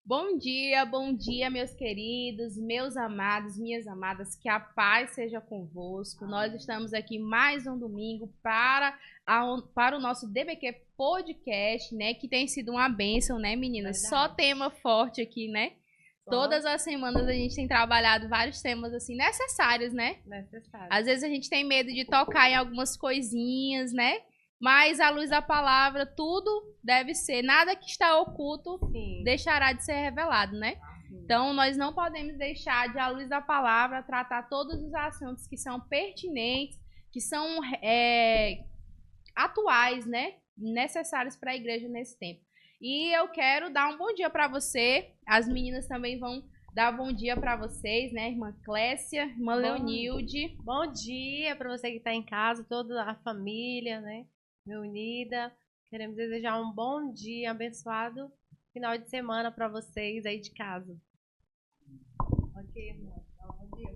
Bom dia, meus queridos, meus amados, minhas amadas, que a paz seja convosco. Nós estamos aqui mais um domingo para o nosso DBQ Podcast, né? Que tem sido uma bênção, né, meninas? Verdade. Só tema forte aqui, né? Só Todas as semanas a gente tem trabalhado vários temas, assim, necessários, né? necessário. Às vezes a gente tem medo de tocar em algumas coisinhas, né? Mas à luz da palavra, tudo deve ser, nada que está oculto Sim. deixará de ser revelado, né? Sim. Então, nós não podemos deixar de, à luz da palavra, tratar todos os assuntos que são pertinentes, que são atuais, né? Necessários para a igreja nesse tempo. E eu quero dar um bom dia para você. As meninas também vão dar bom dia para vocês, né? Irmã Clécia, irmã Leonilde. Bom dia para você que está em casa, toda a família, né? Reunida. Queremos desejar um bom dia, abençoado final de semana para vocês aí de casa. Ok, irmã. Bom dia.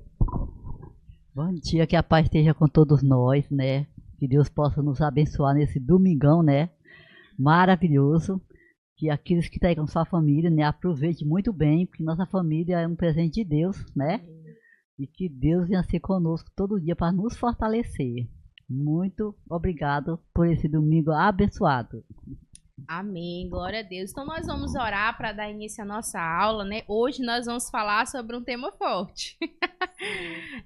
Bom dia, que a paz esteja com todos nós, né? Que Deus possa nos abençoar nesse domingão, né? Maravilhoso. Que aqueles que estão aí com sua família, né? Aproveite muito bem, porque nossa família é um presente de Deus, né? E que Deus venha ser conosco todo dia para nos fortalecer. Muito obrigado por esse domingo abençoado. Amém, glória a Deus. Então nós vamos orar para dar início à nossa aula, né? Hoje nós vamos falar sobre um tema forte.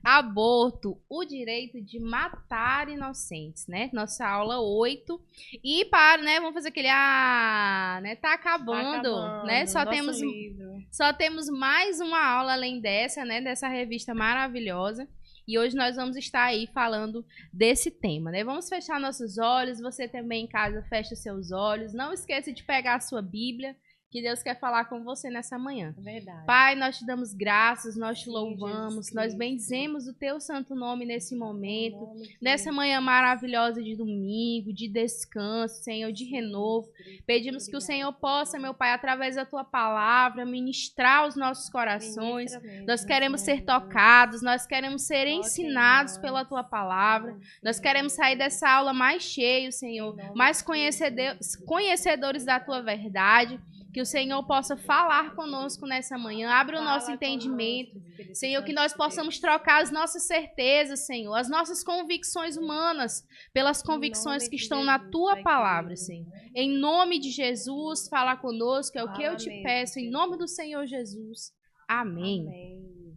Aborto, o direito de matar inocentes, né? Nossa aula 8. E né, vamos fazer aquele né? Tá acabando, né? Só temos mais uma aula além dessa, né, dessa revista maravilhosa. E hoje nós vamos estar aí falando desse tema, né? Vamos fechar nossos olhos, você também em casa fecha os seus olhos. Não esqueça de pegar a sua Bíblia, que Deus quer falar com você nessa manhã. Verdade. Pai, nós te damos graças, nós te louvamos, Jesus nós Cristo. bendizemos o teu santo nome nesse momento, Nome de nessa manhã maravilhosa de domingo, de descanso, Senhor, de renovo. Pedimos que o Senhor possa, meu Pai, através da tua palavra, ministrar os nossos corações. Nós queremos ser tocados, nós queremos ser ensinados pela tua palavra. Nós queremos sair dessa aula mais cheios, Senhor, mais conhecedores da tua verdade. Que o Senhor possa falar conosco nessa manhã. Abre o nosso entendimento. Senhor, que nós possamos trocar as nossas certezas, Senhor, as nossas convicções humanas pelas convicções que estão na tua palavra, Senhor. Em nome de Jesus, fala conosco, é o que eu te peço, em nome do Senhor Jesus. Amém. Amém.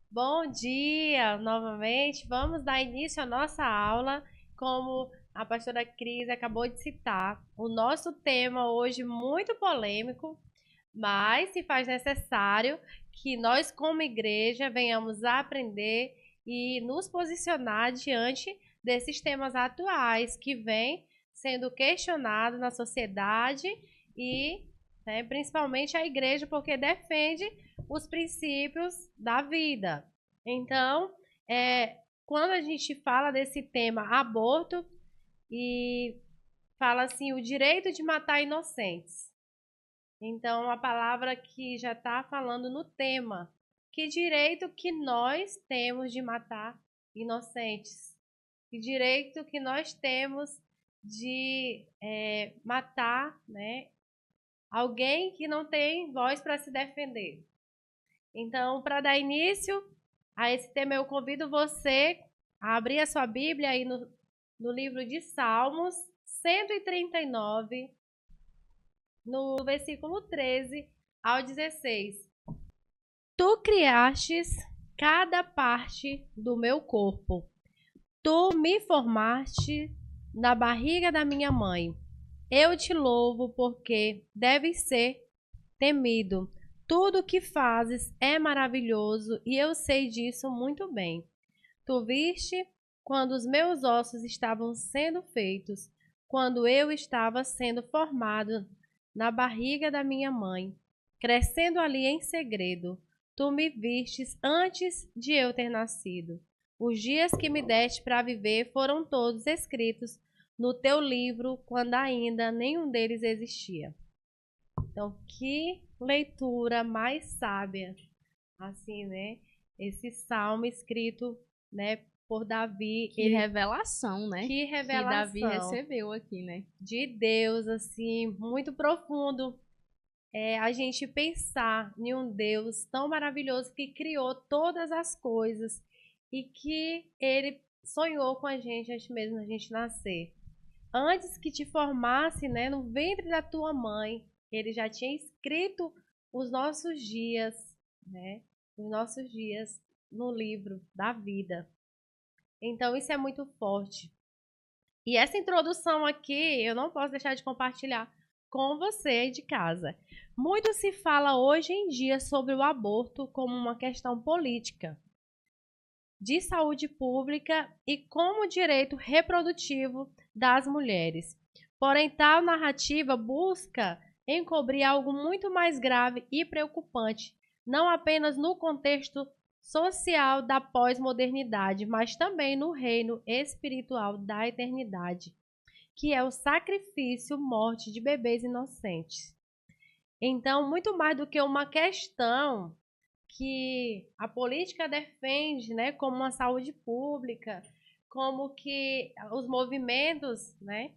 Bom dia novamente. Vamos dar início à nossa aula. Como a pastora Cris acabou de citar, o nosso tema hoje muito polêmico, mas se faz necessário que nós, como igreja, venhamos a aprender e nos posicionar diante desses temas atuais que vêm sendo questionados na sociedade e, né, principalmente a igreja, porque defende os princípios da vida. Então, quando a gente fala desse tema aborto e fala assim, o direito de matar inocentes. Então, a palavra que já está falando no tema, que direito que nós temos de matar inocentes? Que direito que nós temos de matar, né, alguém que não tem voz para se defender? Então, para dar início a esse tema, eu convido você a abrir a sua Bíblia aí no livro de Salmos 139, no versículo 13 ao 16. Tu criastes cada parte do meu corpo. Tu me formaste na barriga da minha mãe. Eu te louvo porque deves ser temido. Tudo o que fazes é maravilhoso e eu sei disso muito bem. Tu viste quando os meus ossos estavam sendo feitos, quando eu estava sendo formado na barriga da minha mãe, crescendo ali em segredo. Tu me vistes antes de eu ter nascido. Os dias que me deste para viver foram todos escritos no teu livro, quando ainda nenhum deles existia. Então, que leitura mais sábia, assim, né? Esse salmo escrito, né, por Davi. Que revelação, né? Que revelação. Que Davi recebeu aqui, né? De Deus, assim, muito profundo. a gente pensar em um Deus tão maravilhoso que criou todas as coisas e que Ele sonhou com a gente antes mesmo da gente nascer. Antes que te formasse, né, no ventre da tua mãe, Ele já tinha escrito os nossos dias, né, os nossos dias no livro da vida. Então isso é muito forte. E essa introdução aqui eu não posso deixar de compartilhar com você aí de casa. Muito se fala hoje em dia sobre o aborto como uma questão política, de saúde pública e como direito reprodutivo das mulheres. Porém, tal narrativa busca encobrir algo muito mais grave e preocupante, não apenas no contexto social da pós-modernidade, mas também no reino espiritual da eternidade, que é o sacrifício, morte de bebês inocentes. Então, muito mais do que uma questão que a política defende, né, como uma saúde pública, como que os movimentos, né,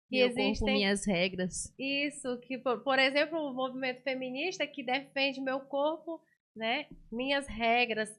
que Meu existem, corpo, minhas regras. Isso, que por exemplo, o movimento feminista que defende meu corpo, né, minhas regras,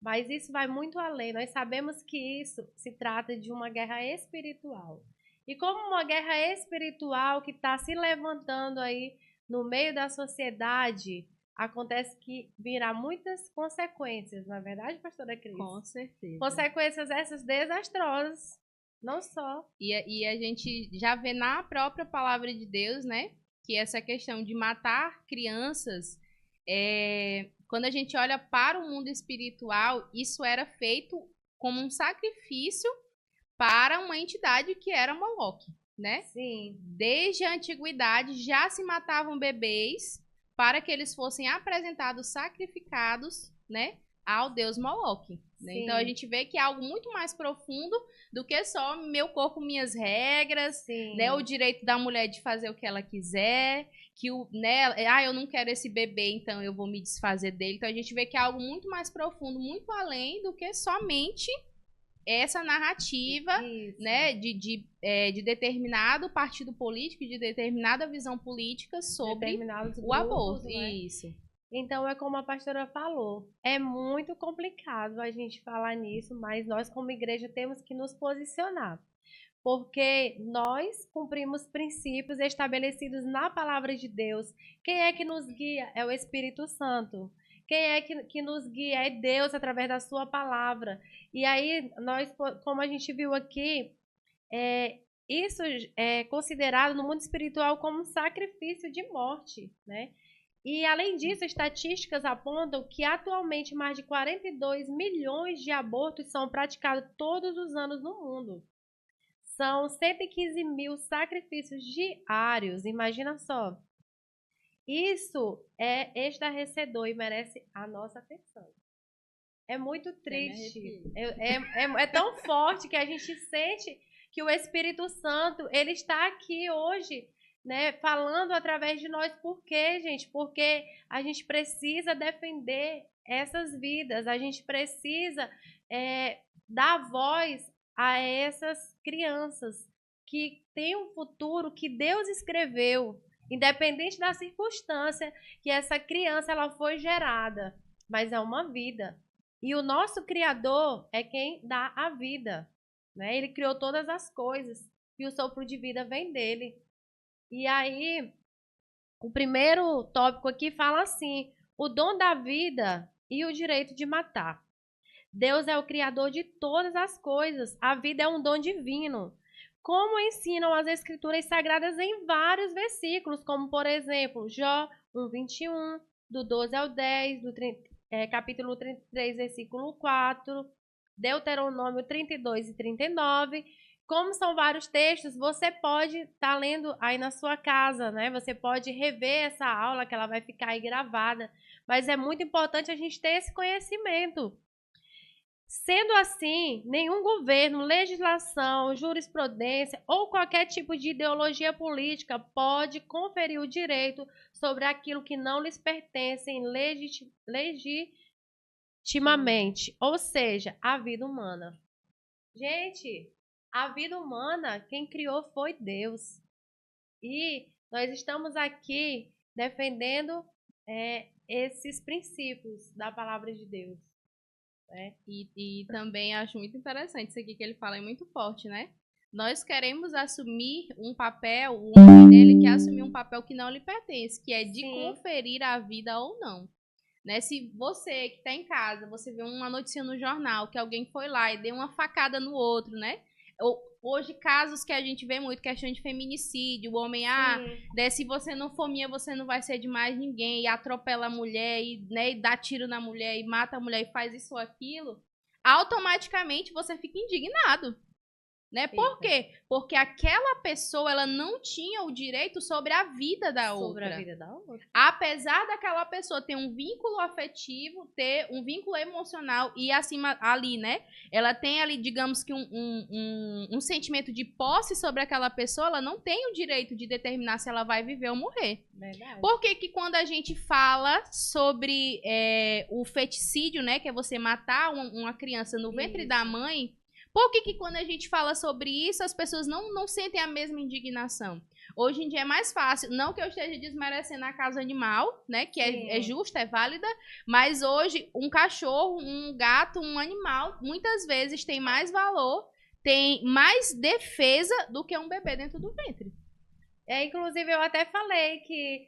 mas isso vai muito além. Nós sabemos que isso se trata de uma guerra espiritual. E como uma guerra espiritual que está se levantando aí no meio da sociedade, acontece que virá muitas consequências, não é verdade, pastora Cris? Com certeza. Consequências essas desastrosas, não só. E a gente já vê na própria palavra de Deus, né, que essa questão de matar crianças, quando a gente olha para o mundo espiritual, isso era feito como um sacrifício para uma entidade que era Moloque, né? Sim. Desde a antiguidade já se matavam bebês para que eles fossem apresentados sacrificados, né, ao deus Moloque. Né? Então a gente vê que é algo muito mais profundo do que só meu corpo, minhas regras, né, o direito da mulher de fazer o que ela quiser, que eu não quero esse bebê, então eu vou me desfazer dele. Então a gente vê que é algo muito mais profundo, muito além do que somente essa narrativa, né, de determinado partido político, de determinada visão política sobre o aborto. Né? Isso. Então, é como a pastora falou, é muito complicado a gente falar nisso, mas nós como igreja temos que nos posicionar, porque nós cumprimos princípios estabelecidos na palavra de Deus. Quem é que nos guia? É o Espírito Santo. Quem é que nos guia? É Deus, através da sua palavra. E aí, nós, como a gente viu aqui, isso é considerado no mundo espiritual como um sacrifício de morte, né? E, além disso, estatísticas apontam que atualmente mais de 42 milhões de abortos são praticados todos os anos no mundo. São 115 mil sacrifícios diários, imagina só. Isso é estarrecedor e merece a nossa atenção. É muito triste. É tão forte que a gente sente que o Espírito Santo, ele está aqui hoje, né, falando através de nós. Por quê, gente? Porque a gente precisa defender essas vidas. A gente precisa dar voz a essas crianças que têm um futuro que Deus escreveu, independente da circunstância que essa criança ela foi gerada, mas é uma vida. E o nosso Criador é quem dá a vida, né? Ele criou todas as coisas e o sopro de vida vem dele. E aí, o primeiro tópico aqui fala assim: o dom da vida e o direito de matar. Deus é o Criador de todas as coisas. A vida é um dom divino. Como ensinam as Escrituras Sagradas em vários versículos, como, por exemplo, Jó 1:21, do 12 ao 10, capítulo 33, versículo 4, Deuteronômio 32 e 39. Como são vários textos, você pode estar lendo aí na sua casa, né? Você pode rever essa aula, que ela vai ficar aí gravada. Mas é muito importante a gente ter esse conhecimento. Sendo assim, nenhum governo, legislação, jurisprudência ou qualquer tipo de ideologia política pode conferir o direito sobre aquilo que não lhes pertence legitimamente, ou seja, a vida humana. Gente, a vida humana, quem criou foi Deus. E nós estamos aqui defendendo esses princípios da palavra de Deus. Né? E também acho muito interessante isso aqui que ele fala, é muito forte, né? Nós queremos assumir um papel, o homem dele quer assumir um papel que não lhe pertence, que é de conferir a vida ou não. Né? Se você que está em casa, você vê uma notícia no jornal que alguém foi lá e deu uma facada no outro, né? Hoje, casos que a gente vê muito, questão de feminicídio, o homem, se você não for minha, você não vai ser de mais ninguém, e atropela a mulher, e dá tiro na mulher, e mata a mulher, e faz isso ou aquilo, automaticamente você fica indignado. Né? Por quê? Porque aquela pessoa, ela não tinha o direito sobre a vida da outra. Apesar daquela pessoa ter um vínculo afetivo, ter um vínculo emocional e acima ali, né? Ela tem ali, digamos que um sentimento de posse sobre aquela pessoa, ela não tem o direito de determinar se ela vai viver ou morrer. Verdade. Por que que quando a gente fala sobre o feticídio, né? Que é você matar uma criança no ventre da mãe, por que que quando a gente fala sobre isso, as pessoas não sentem a mesma indignação? Hoje em dia é mais fácil, não que eu esteja desmerecendo a causa animal, né, que é justa, é válida, mas hoje um cachorro, um gato, um animal, muitas vezes tem mais valor, tem mais defesa do que um bebê dentro do ventre. Inclusive, eu até falei que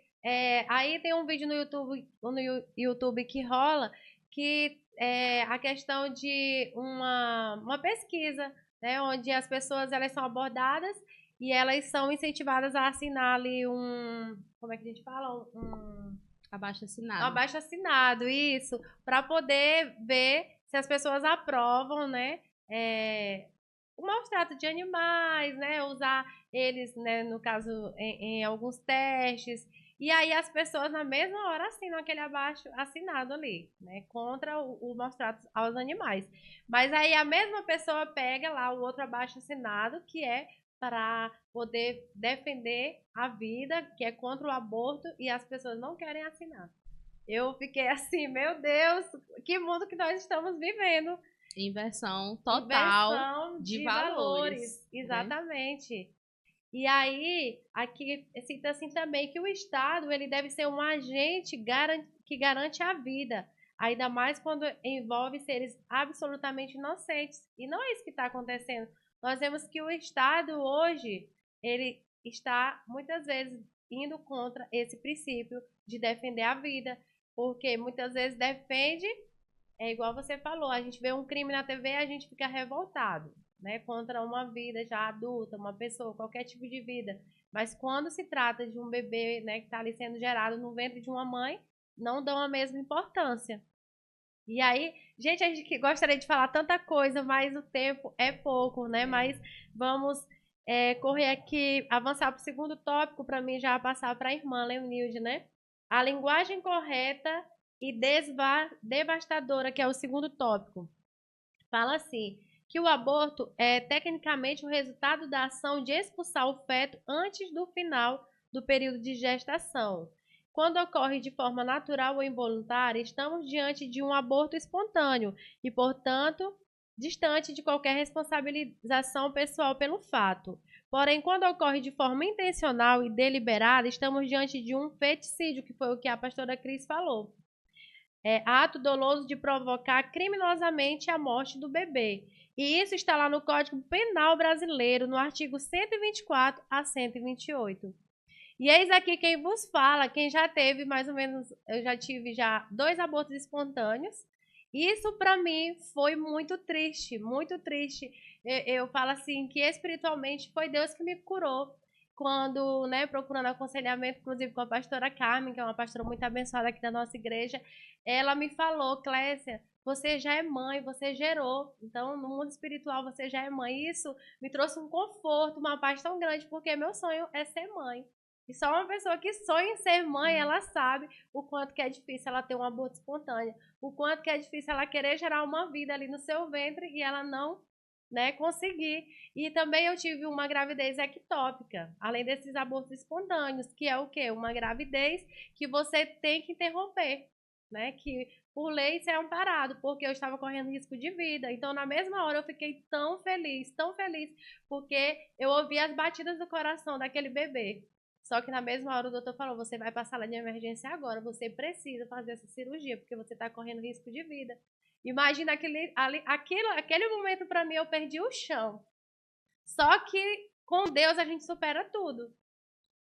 aí tem um vídeo no YouTube que rola, que a questão de uma pesquisa, né, onde as pessoas elas são abordadas e elas são incentivadas a assinar ali como é que a gente fala? Abaixo-assinado. Um abaixo-assinado, isso, para poder ver se as pessoas aprovam, né, o maus trato de animais, né, usar eles, né, no caso, em alguns testes. E aí as pessoas na mesma hora assinam aquele abaixo assinado ali, né, contra o maus trato aos animais. Mas aí a mesma pessoa pega lá o outro abaixo assinado, que é para poder defender a vida, que é contra o aborto, e as pessoas não querem assinar. Eu fiquei assim, meu Deus, que mundo que nós estamos vivendo. Inversão total de valores. Exatamente. Né? E aí, aqui cita assim também que o Estado ele deve ser um agente que garante a vida, ainda mais quando envolve seres absolutamente inocentes. E não é isso que está acontecendo. Nós vemos que o Estado hoje, ele está muitas vezes indo contra esse princípio de defender a vida, porque muitas vezes defende, igual você falou, a gente vê um crime na TV e a gente fica revoltado, né, contra uma vida já adulta, uma pessoa, qualquer tipo de vida. Mas quando se trata de um bebê, né, que está ali sendo gerado no ventre de uma mãe, não dão a mesma importância. E aí, gente, a gente gostaria de falar tanta coisa, mas o tempo é pouco, né? Mas vamos correr aqui, avançar para o segundo tópico, para mim já passar para a irmã Leonilde, né? A linguagem correta e devastadora, que é o segundo tópico. Fala assim, que o aborto é tecnicamente o resultado da ação de expulsar o feto antes do final do período de gestação. Quando ocorre de forma natural ou involuntária, estamos diante de um aborto espontâneo e, portanto, distante de qualquer responsabilização pessoal pelo fato. Porém, quando ocorre de forma intencional e deliberada, estamos diante de um feticídio, que foi o que a pastora Cris falou. Ato doloso de provocar criminosamente a morte do bebê. E isso está lá no Código Penal Brasileiro, no artigo 124 a 128. E eis aqui quem vos fala, quem já teve mais ou menos, eu já tive 2 abortos espontâneos. Isso para mim foi muito triste, muito triste. Eu falo assim que espiritualmente foi Deus que me curou. Quando, né, procurando aconselhamento, inclusive com a pastora Carmen, que é uma pastora muito abençoada aqui da nossa igreja, ela me falou, Clécia, você já é mãe, você gerou, então no mundo espiritual você já é mãe. Isso me trouxe um conforto, uma paz tão grande, porque meu sonho é ser mãe. E só uma pessoa que sonha em ser mãe, ela sabe o quanto que é difícil ela ter um aborto espontâneo, o quanto que é difícil ela querer gerar uma vida ali no seu ventre e ela não, né, conseguir. E também eu tive uma gravidez ectópica, além desses abortos espontâneos, que é o quê? Uma gravidez que você tem que interromper, né, que por lei isso é amparado, porque eu estava correndo risco de vida. Então, na mesma hora, eu fiquei tão feliz, porque eu ouvi as batidas do coração daquele bebê. Só que na mesma hora o doutor falou, você vai para a sala de emergência agora, você precisa fazer essa cirurgia, porque você está correndo risco de vida. Imagina aquele momento para mim, eu perdi o chão. Só que com Deus a gente supera tudo.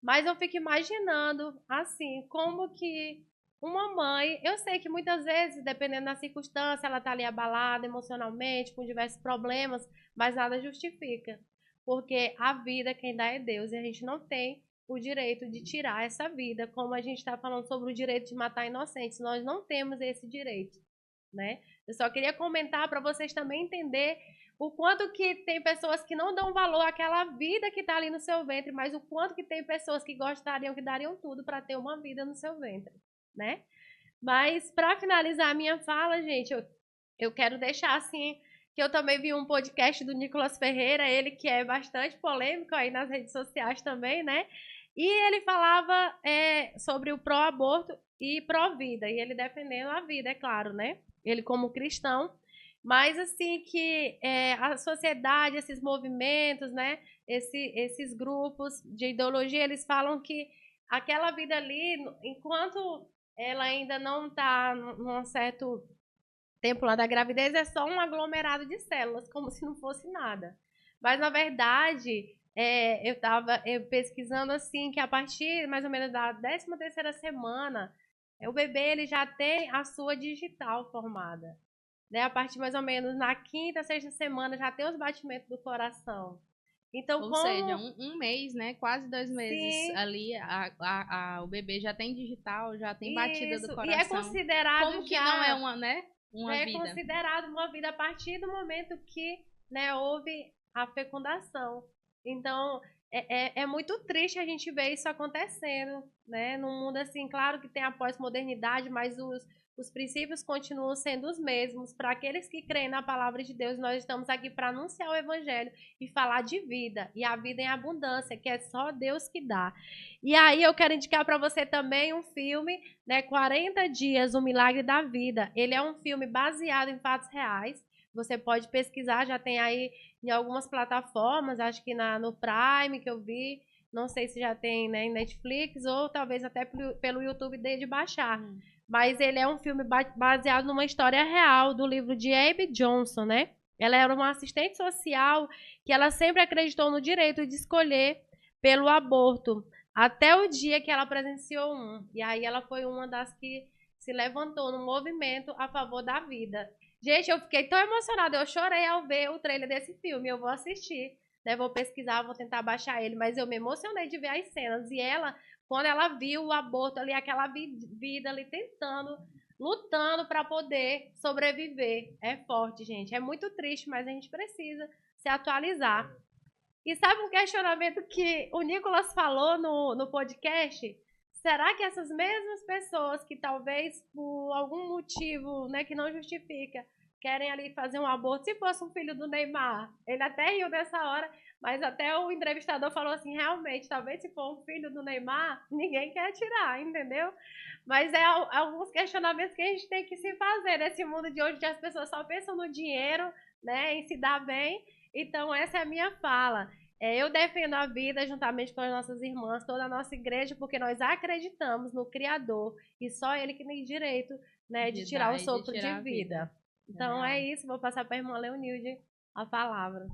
Mas eu fico imaginando, assim, como que uma mãe, eu sei que muitas vezes, dependendo da circunstância, ela está ali abalada emocionalmente, com diversos problemas, mas nada justifica. Porque a vida quem dá é Deus e a gente não tem o direito de tirar essa vida, como a gente está falando sobre o direito de matar inocentes. Nós não temos esse direito, né? Eu só queria comentar para vocês também entender o quanto que tem pessoas que não dão valor àquela vida que está ali no seu ventre, mas o quanto que tem pessoas que gostariam, que dariam tudo para ter uma vida no seu ventre, né? Mas para finalizar a minha fala, gente, eu quero deixar assim, que eu também vi um podcast do Nicolas Ferreira, ele que é bastante polêmico aí nas redes sociais também, né? E ele falava sobre o pró-aborto e pró-vida, e ele defendendo a vida, é claro, né? Ele como cristão, mas assim que a sociedade, esses movimentos, né? Esses grupos de ideologia, eles falam que aquela vida ali, enquanto ela ainda não está num certo tempo lá da gravidez, é só um aglomerado de células, como se não fosse nada. Mas, na verdade, eu estava pesquisando assim, que a partir mais ou menos da 13ª semana, o bebê ele já tem a sua digital formada. Né? A partir mais ou menos na 5ª, 6ª semana, já tem os batimentos do coração. Então, ou seja, um mês, né? Quase 2 meses. Sim. Ali, o bebê já tem digital, já tem batida do coração. E é considerado como que não é uma, né? Uma vida. É considerado uma vida a partir do momento que, né, houve a fecundação. Então, é muito triste a gente ver isso acontecendo, né? Num mundo assim, claro que tem a pós-modernidade, mas os princípios continuam sendo os mesmos. Para aqueles que creem na palavra de Deus, nós estamos aqui para anunciar o evangelho e falar de vida. E a vida em abundância, que é só Deus que dá. E aí eu quero indicar para você também um filme, né, 40 Dias, o Milagre da Vida. Ele é um filme baseado em fatos reais. Você pode pesquisar, já tem aí em algumas plataformas, acho que no Prime que eu vi. Não sei se já tem, né, em Netflix ou talvez até pelo YouTube de baixar. Mas ele é um filme baseado numa história real do livro de Abby Johnson, né? Ela era uma assistente social que ela sempre acreditou no direito de escolher pelo aborto, até o dia que ela presenciou um. E aí ela foi uma das que se levantou no movimento a favor da vida. Gente, eu fiquei tão emocionada, eu chorei ao ver o trailer desse filme, eu vou assistir, né? Vou pesquisar, vou tentar baixar ele, mas eu me emocionei de ver as cenas. E ela, quando ela viu o aborto ali, aquela vida ali tentando, lutando para poder sobreviver, é forte, gente. É muito triste, mas a gente precisa se atualizar. E sabe um questionamento que o Nicolas falou no podcast? Será que essas mesmas pessoas que talvez por algum motivo, né, que não justifica, querem ali fazer um aborto, se fosse um filho do Neymar? Ele até riu nessa hora, mas até o entrevistador falou assim, realmente, talvez se for um filho do Neymar, ninguém quer tirar, entendeu? Mas alguns questionamentos que a gente tem que se fazer nesse mundo de hoje, que as pessoas só pensam no dinheiro, né, em se dar bem. Então, essa é a minha fala. Eu defendo a vida juntamente com as nossas irmãs, toda a nossa igreja, porque nós acreditamos no Criador e só Ele que tem direito, né, de tirar o sopro de vida. Então é isso, vou passar para a irmã Leonilde a palavra.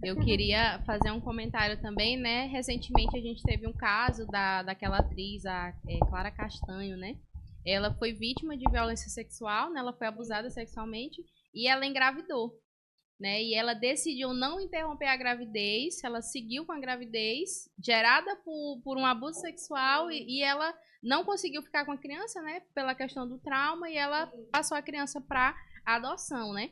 Eu queria fazer um comentário também, né? Recentemente a gente teve um caso daquela atriz, a Clara Castanho, né? Ela foi vítima de violência sexual, né? Ela foi abusada sexualmente e ela engravidou. Né? E ela decidiu não interromper a gravidez, ela seguiu com a gravidez, gerada por um abuso sexual, e ela não conseguiu ficar com a criança, né? Pela questão do trauma, e ela passou a criança para adoção, né?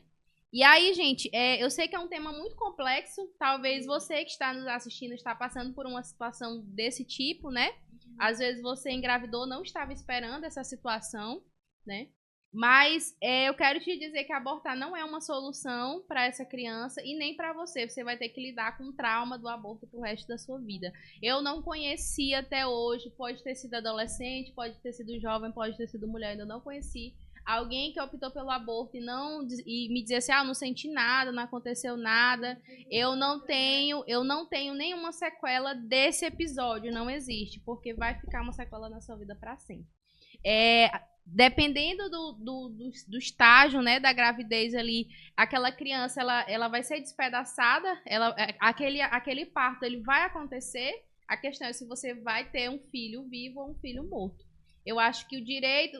E aí, gente, eu sei que é um tema muito complexo, talvez você que está nos assistindo está passando por uma situação desse tipo, né? Às vezes você engravidou, não estava esperando essa situação, né? Mas eu quero te dizer que abortar não é uma solução para essa criança e nem para você. Você vai ter que lidar com o trauma do aborto pro resto da sua vida. Eu não conheci até hoje, pode ter sido adolescente, pode ter sido jovem, pode ter sido mulher, ainda não conheci alguém que optou pelo aborto e me dizer assim, não senti nada, não aconteceu nada, eu não tenho nenhuma sequela desse episódio, não existe, porque vai ficar uma sequela na sua vida para sempre. Dependendo do estágio, né, da gravidez ali, aquela criança, ela vai ser despedaçada, aquele parto, ele vai acontecer, a questão é se você vai ter um filho vivo ou um filho morto. Eu acho que o direito,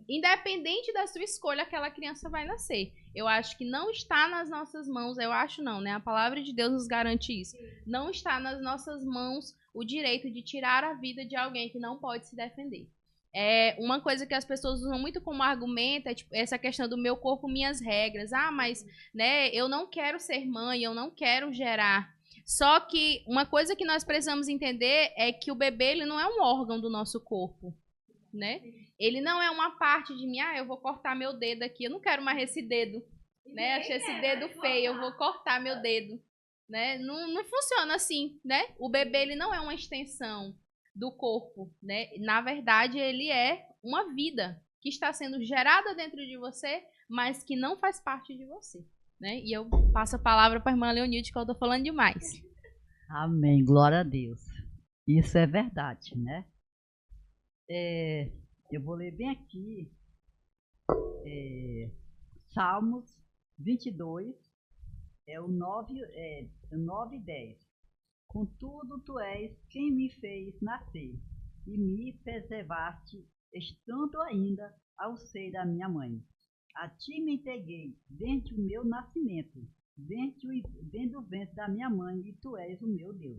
independente da sua escolha, aquela criança vai nascer. Eu acho que não está nas nossas mãos, eu acho não, né, a palavra de Deus nos garante isso, não está nas nossas mãos o direito de tirar a vida de alguém que não pode se defender. Uma coisa que as pessoas usam muito como argumento é tipo, essa questão do meu corpo, minhas regras. Mas né, eu não quero ser mãe, eu não quero gerar. Só que uma coisa que nós precisamos entender é que o bebê ele não é um órgão do nosso corpo. Né? Ele não é uma parte de mim, eu vou cortar meu dedo aqui, eu não quero mais esse dedo. Né? Achei esse dedo feio, eu vou cortar meu dedo. Né? Não funciona assim. Né? O bebê ele não é uma extensão do corpo, né? Na verdade, ele é uma vida que está sendo gerada dentro de você, mas que não faz parte de você, né? E eu passo a palavra para a irmã Leonilde, que eu estou falando demais. Amém, glória a Deus. Isso é verdade, né? Eu vou ler bem aqui Salmos 22, o 9 e 10. Contudo, tu és quem me fez nascer e me preservaste, estando ainda ao seio da minha mãe. A ti me entreguei desde o meu nascimento, desde o ventre da minha mãe, e tu és o meu Deus.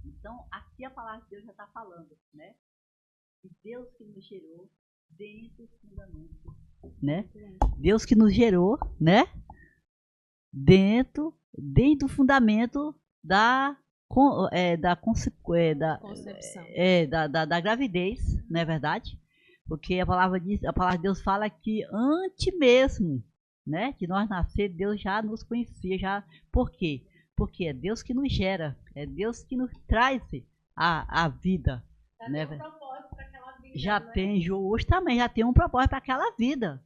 Então, aqui a palavra de Deus já está falando, né? E Deus que nos gerou dentro do fundamento, né? Deus que nos gerou, né? Dentro do fundamento da concepção, da gravidez, não é verdade? Porque a palavra de Deus fala que antes mesmo, né, de nós nascer, Deus já nos conhecia. Por quê? Porque é Deus que nos gera, é Deus que nos traz a vida. Já né? tem um propósito para aquela vida. Já né? tem, hoje também já tem um propósito para aquela vida.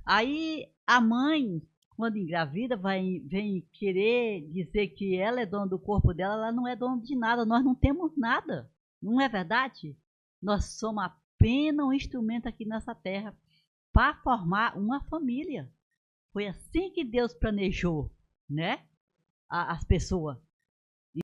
Aí a mãe, quando engravida, vem querer dizer que ela é dona do corpo dela, ela não é dona de nada, nós não temos nada, não é verdade? Nós somos apenas um instrumento aqui nessa terra para formar uma família. Foi assim que Deus planejou, né? As pessoas.